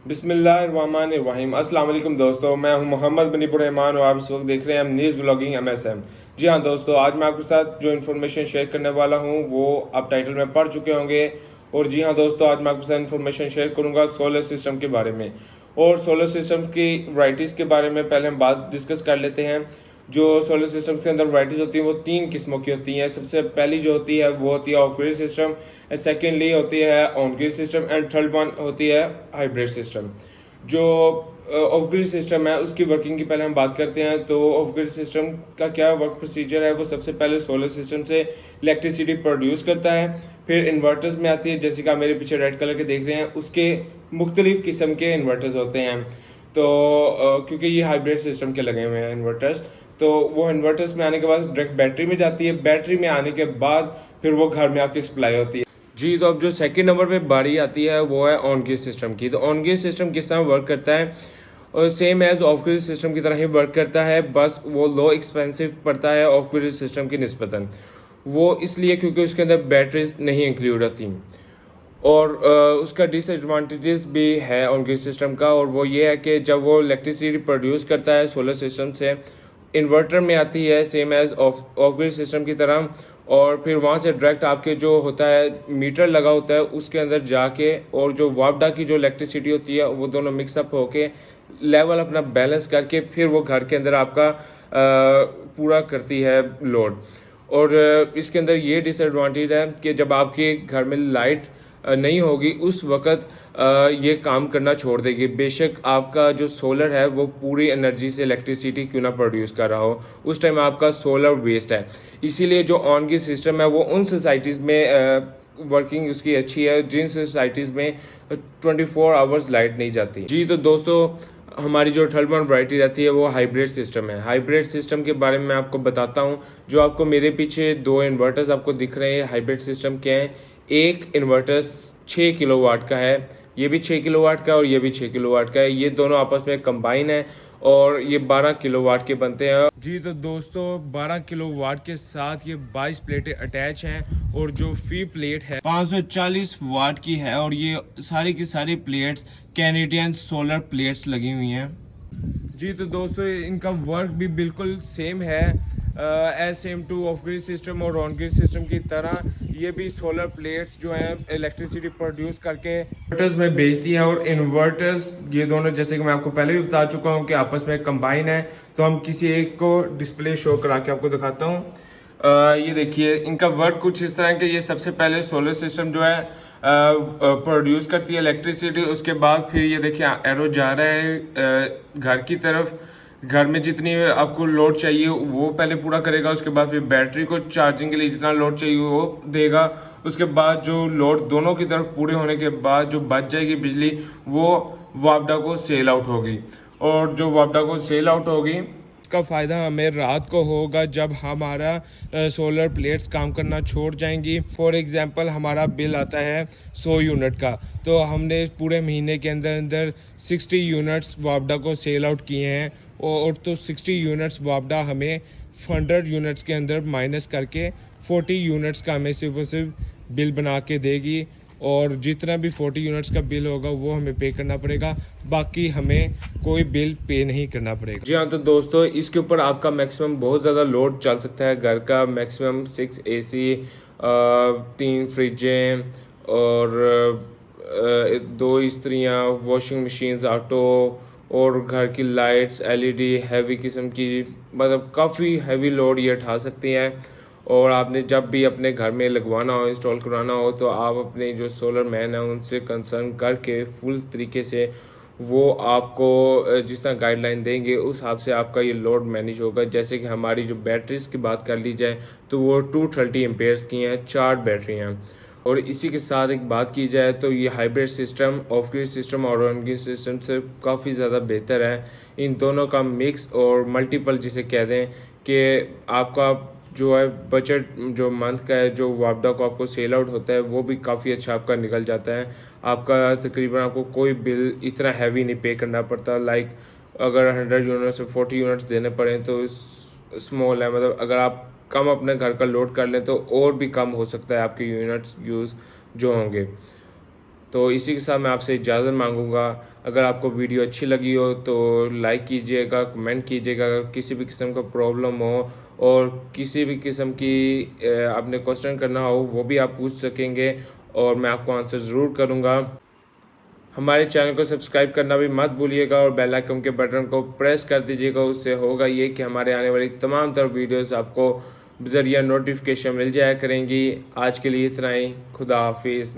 बिस्मिल्लाहिर्रहमानिर्रहीम। अस्सलाम वालेकुम दोस्तों, मैं हूं मोहम्मद मनीपुर रहमान और आप इस वक्त देख रहे हैं न्यूज़ ब्लॉगिंग MSM। जी हाँ दोस्तों, आज मैं आपके साथ जो इन्फॉर्मेशन शेयर करने वाला हूं वो आप टाइटल में पढ़ चुके होंगे। और जी हाँ दोस्तों, आज मैं आपके साथ इन्फॉर्मेशन शेयर करूंगा सोलर सिस्टम के बारे में। और सोलर सिस्टम की वराइटीज़ के बारे में पहले हम बात डिस्कस कर लेते हैं। जो सोलर सिस्टम के अंदर वराइटीज़ होती हैं वो 3 किस्मों की होती हैं। सबसे पहली जो होती है वो होती है ऑफ ग्रिड सिस्टम, सेकेंडली होती है on grid system and third one होती है हाइब्रिड सिस्टम। जो ऑफ ग्रिड सिस्टम है उसकी वर्किंग की पहले हम बात करते हैं। तो ऑफ ग्रिड सिस्टम का क्या वर्क प्रोसीजर है, वो सबसे पहले सोलर सिस्टम से इलेक्ट्रिसिटी प्रोड्यूस करता है, फिर इन्वर्टर्स में आती है, जैसे कि आप मेरे पीछे रेड कलर के देख रहे हैं उसके मुख्तलिफ किस्म के इन्वर्टर्स होते हैं। तो क्योंकि ये हाइब्रिड सिस्टम के लगे हुए हैं इन्वर्टर्स, तो वो इन्वर्टर्स में आने के बाद डायरेक्ट बैटरी में जाती है। बैटरी में आने के बाद फिर वो घर में आपकी सप्लाई होती है। जी, तो अब जो सेकंड नंबर पे बारी आती है वो है ऑन ग्रिड सिस्टम की। तो ऑन ग्रिड सिस्टम किस तरह वर्क करता है, और same as off grid system की तरह ही वर्क करता है, बस वो लो एक्सपेंसिव पड़ता है ऑफ ग्रिड सिस्टम की निस्बतन। वो इसलिए क्योंकि उसके अंदर बैटरीज नहीं इंक्लूड होती। और उसका डिसएडवांटेजेस भी है ऑन ग्रिड सिस्टम का, और वो ये है कि जब वो इलेक्ट्रिसिटी प्रोड्यूस करता है सोलर सिस्टम से, इन्वर्टर में आती है same as off grid system की तरह, और फिर वहाँ से डायरेक्ट आपके जो होता है मीटर लगा होता है उसके अंदर जाके, और जो वापडा की जो इलेक्ट्रिसिटी होती है वो दोनों मिक्सअप होके लेवल अपना बैलेंस करके फिर वो घर के अंदर आपका पूरा करती है लोड। और इसके अंदर ये डिसएडवांटेज है कि जब आपके घर में लाइट नहीं होगी उस वक्त ये काम करना छोड़ देगी। बेशक आपका जो सोलर है वो पूरी एनर्जी से इलेक्ट्रिसिटी क्यों ना प्रोड्यूस कर रहा हो, उस टाइम आपका सोलर वेस्ट है। इसीलिए जो ऑन की सिस्टम है वो उन सोसाइटीज़ में वर्किंग उसकी अच्छी है जिन सोसाइटीज़ में 24 आवर्स लाइट नहीं जाती। जी तो दोस्तों, हमारी जो थर्ड वन वराइटी रहती है वो हाइब्रिड सिस्टम है। हाइब्रिड सिस्टम के बारे में मैं आपको बताता हूँ। जो आपको मेरे पीछे 2 इन्वर्टर्स आपको दिख रहे हैं हाइब्रिड सिस्टम के हैं। एक इन्वर्टर 6 किलोवाट का है, ये भी 6 किलोवाट का और ये भी 6 किलोवाट का है। ये दोनों आपस में कंबाइन है और ये 12 किलोवाट के बनते हैं। जी तो दोस्तों, 12 किलोवाट के साथ ये 22 प्लेटें अटैच हैं, और जो फी प्लेट है 540 वाट की है, और ये सारी की सारी प्लेट्स कैनेडियन सोलर प्लेट्स लगी हुई हैं। जी तो दोस्तों, इनका वर्क भी बिल्कुल सेम है as same to off grid system और ऑन ग्रिड सिस्टम की तरह। ये भी सोलर प्लेट्स जो है इलेक्ट्रिसिटी प्रोड्यूस करके इन्वर्टर्स में भेजती है, और इन्वर्टर्स ये दोनों, जैसे कि मैं आपको पहले भी बता चुका हूँ कि आपस में कंबाइन है। तो हम किसी एक को डिस्प्ले शो करा के आपको दिखाता हूँ। ये देखिए, इनका वर्क कुछ इस तरह है कि ये सबसे पहले सोलर सिस्टम जो है प्रोड्यूस करती है इलेक्ट्रिसिटी। उसके बाद फिर ये देखिए एरो जा रहा है घर की तरफ। घर में जितनी आपको लोड चाहिए वो पहले पूरा करेगा, उसके बाद फिर बैटरी को चार्जिंग के लिए जितना लोड चाहिए वो देगा। उसके बाद जो लोड दोनों की तरफ पूरे होने के बाद जो बच जाएगी बिजली, वो वापडा को सेल आउट होगी। और जो वापडा को सेल आउट होगी का फ़ायदा हमें रात को होगा जब हमारा सोलर प्लेट्स काम करना छोड़ जाएंगी। फॉर एग्जांपल, हमारा बिल आता है 100 यूनिट का, तो हमने पूरे महीने के अंदर अंदर 60 यूनिट्स वापडा को सेल आउट किए हैं, और तो 60 यूनिट्स वापडा हमें 100 यूनिट्स के अंदर माइनस करके 40 यूनिट्स का हमें सिर्फ और सिर्फ बिल बना के देगी। और जितना भी 40 यूनिट्स का बिल होगा वो हमें पे करना पड़ेगा, बाकी हमें कोई बिल पे नहीं करना पड़ेगा। जी हाँ तो दोस्तों, इसके ऊपर आपका मैक्सिमम बहुत ज़्यादा लोड चल सकता है। घर का मैक्सिमम 6 AC, 3 फ्रिजें और 2 इस्त्रियाँ, वॉशिंग मशीन्स ऑटो, और घर की लाइट्स LED हैवी किस्म की, मतलब काफ़ी हैवी लोड ये उठा सकती हैं। और आपने जब भी अपने घर में लगवाना हो, इंस्टॉल करवाना हो, तो आप अपने जो सोलर मैन है उनसे कंसर्न करके फुल तरीके से वो आपको जिस तरह गाइडलाइन देंगे उस हिसाब से आपका ये लोड मैनेज होगा। जैसे कि हमारी जो बैटरीज की बात कर ली जाए तो वो 230 एम्पेयर्स की हैं, 4 बैटरी हैं। और इसी के साथ एक बात की जाए तो ये hybrid system of grid system और ऑन ग्रिड सिस्टम से काफ़ी ज़्यादा बेहतर है। इन दोनों का मिक्स और मल्टीपल जिसे कह दें कि आपका जो है बजट जो मंथ का है, जो वापडा को आपको सेल आउट होता है, वो भी काफ़ी अच्छा आपका निकल जाता है। आपका तकरीबन आपको कोई बिल इतना हैवी नहीं पे करना पड़ता। लाइक अगर 100 यूनिट्स में 40 यूनिट्स देने पड़े तो स्मॉल है, मतलब अगर आप कम अपने घर का लोड कर लें तो और भी कम हो सकता है आपके यूनिट्स यूज़ जो होंगे। तो इसी के साथ मैं आपसे इजाज़त मांगूंगा। अगर आपको वीडियो अच्छी लगी हो तो लाइक कीजिएगा, कमेंट कीजिएगा। अगर किसी भी किस्म का प्रॉब्लम हो और किसी भी किस्म की आपने क्वेश्चन करना हो वो भी आप पूछ सकेंगे और मैं आपको आंसर ज़रूर करूँगा। हमारे चैनल को सब्सक्राइब करना भी मत भूलिएगा और बेल आइकन के बटन को प्रेस कर दीजिएगा। उससे होगा ये कि हमारे आने वाली तमाम तरह वीडियोस आपको ज़रिया नोटिफिकेशन मिल जाया करेंगी। आज के लिए इतना ही। खुदा हाफिज़।